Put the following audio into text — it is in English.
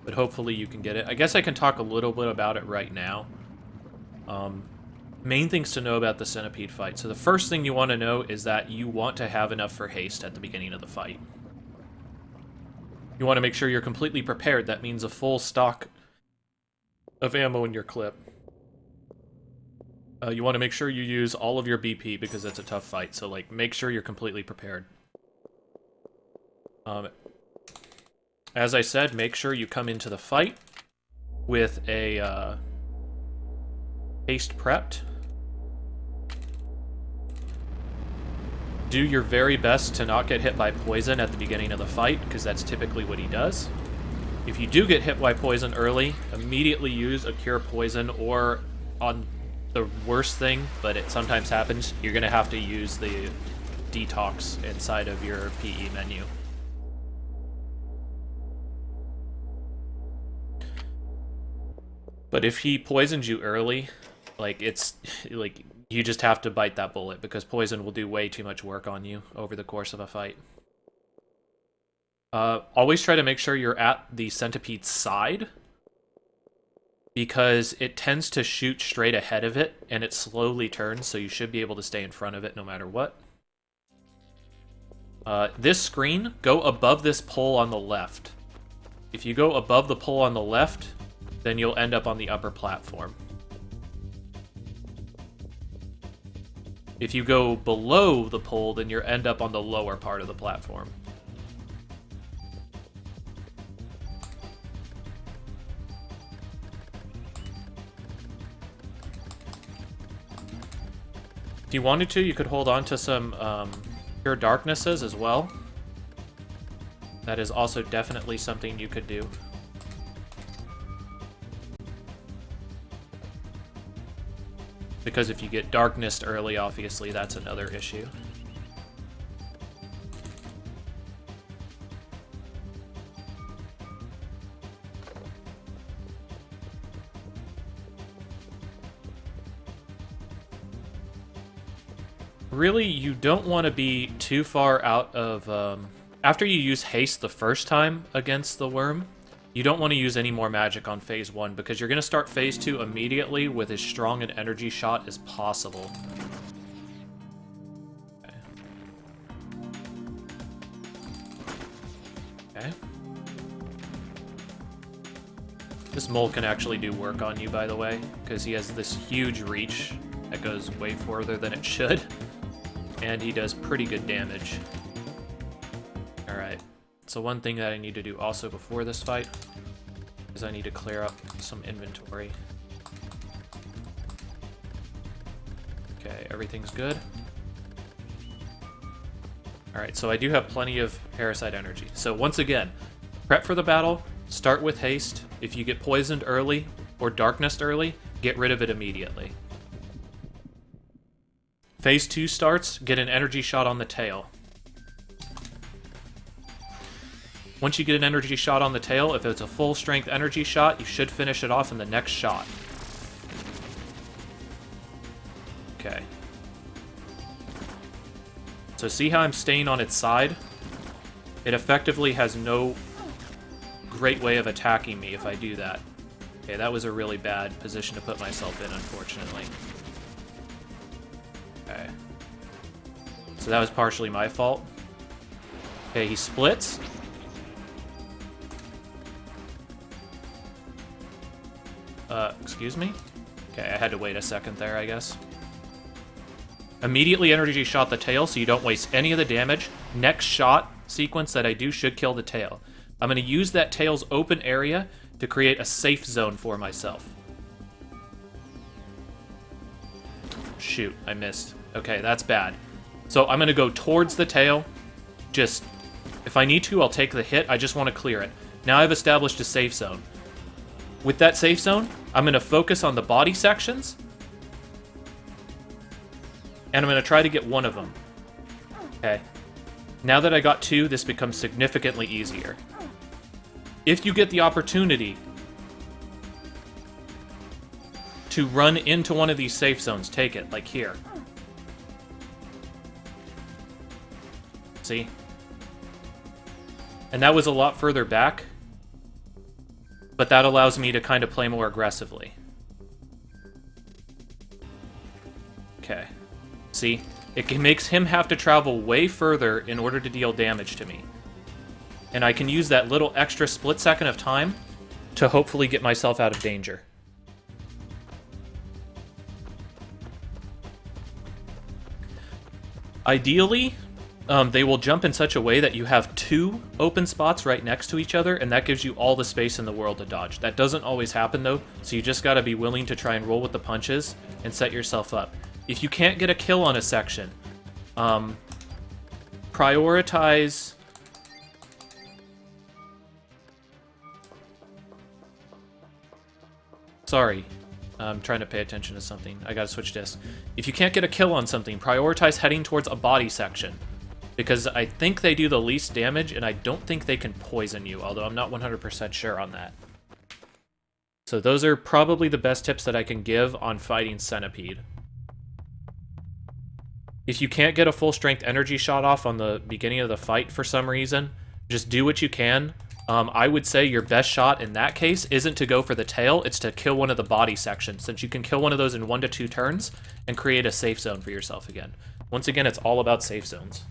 but hopefully you can get it. I guess I can talk a little bit about it right now. Main things to know about the Centipede fight. So the first thing you want to know is that you want to have enough for haste at the beginning of the fight. You want to make sure you're completely prepared. That means a full stock of ammo in your clip. You want to make sure you use all of your BP because it's a tough fight. So, like, make sure you're completely prepared. As I said, make sure you come into the fight with a haste prepped. Do your very best to not get hit by poison at the beginning of the fight, because that's typically what he does. If you do get hit by poison early, immediately use a cure poison, or on the worst thing, but it sometimes happens, you're going to have to use the detox inside of your PE menu. But if he poisons you early, like, it's, like, you just have to bite that bullet, because poison will do way too much work on you over the course of a fight. Always try to make sure you're at the Centipede's side, because it tends to shoot straight ahead of it, and it slowly turns, so you should be able to stay in front of it no matter what. This screen, go above this pole on the left. If you go above the pole on the left, then you'll end up on the upper platform. If you go below the pole, then you'll end up on the lower part of the platform. If you wanted to, you could hold on to some pure darknesses as well. That is also definitely something you could do. Because if you get darknessed early, obviously, that's another issue. Really, you don't want to be too far out of... after you use haste the first time against the worm, you don't want to use any more magic on phase 1, because you're going to start phase 2 immediately with as strong an energy shot as possible. Okay. This mole can actually do work on you, by the way, because he has this huge reach that goes way further than it should, and he does pretty good damage. Alright. So one thing that I need to do also before this fight is I need to clear up some inventory. Okay, everything's good. Alright, so I do have plenty of parasite energy. So once again, prep for the battle, start with haste. If you get poisoned early or darknessed early, get rid of it immediately. Phase 2 starts, get an energy shot on the tail. Once you get an energy shot on the tail, if it's a full strength energy shot, you should finish it off in the next shot. Okay. So see how I'm staying on its side? It effectively has no great way of attacking me if I do that. Okay, that was a really bad position to put myself in, unfortunately. Okay. So that was partially my fault. Okay, he splits. Excuse me? Okay, I had to wait a second there, I guess. Immediately energy shot the tail, so you don't waste any of the damage. Next shot sequence that I do should kill the tail. I'm going to use that tail's open area to create a safe zone for myself. Shoot, I missed. Okay, that's bad. So I'm going to go towards the tail. Just, if I need to, I'll take the hit. I just want to clear it. Now I've established a safe zone. With that safe zone, I'm going to focus on the body sections. And I'm going to try to get one of them. Okay. Now that I got 2, this becomes significantly easier. If you get the opportunity to run into one of these safe zones, take it, like here. See? And that was a lot further back. but that allows me to kind of play more aggressively. Okay. See? It makes him have to travel way further in order to deal damage to me. And I can use that little extra split second of time to hopefully get myself out of danger. Ideally, they will jump in such a way that you have 2 open spots right next to each other, and that gives you all the space in the world to dodge. That doesn't always happen, though, so you just gotta be willing to try and roll with the punches and set yourself up. If you can't get a kill on a section, prioritize... Sorry, I'm trying to pay attention to something. I gotta switch discs. If you can't get a kill on something, prioritize heading towards a body section. Because I think they do the least damage, and I don't think they can poison you, although I'm not 100% sure on that. So those are probably the best tips that I can give on fighting Centipede. If you can't get a full strength energy shot off on the beginning of the fight for some reason, just do what you can. I would say your best shot in that case isn't to go for the tail, it's to kill one of the body sections, since you can kill one of those in 1 to 2 turns and create a safe zone for yourself again. Once again, it's all about safe zones.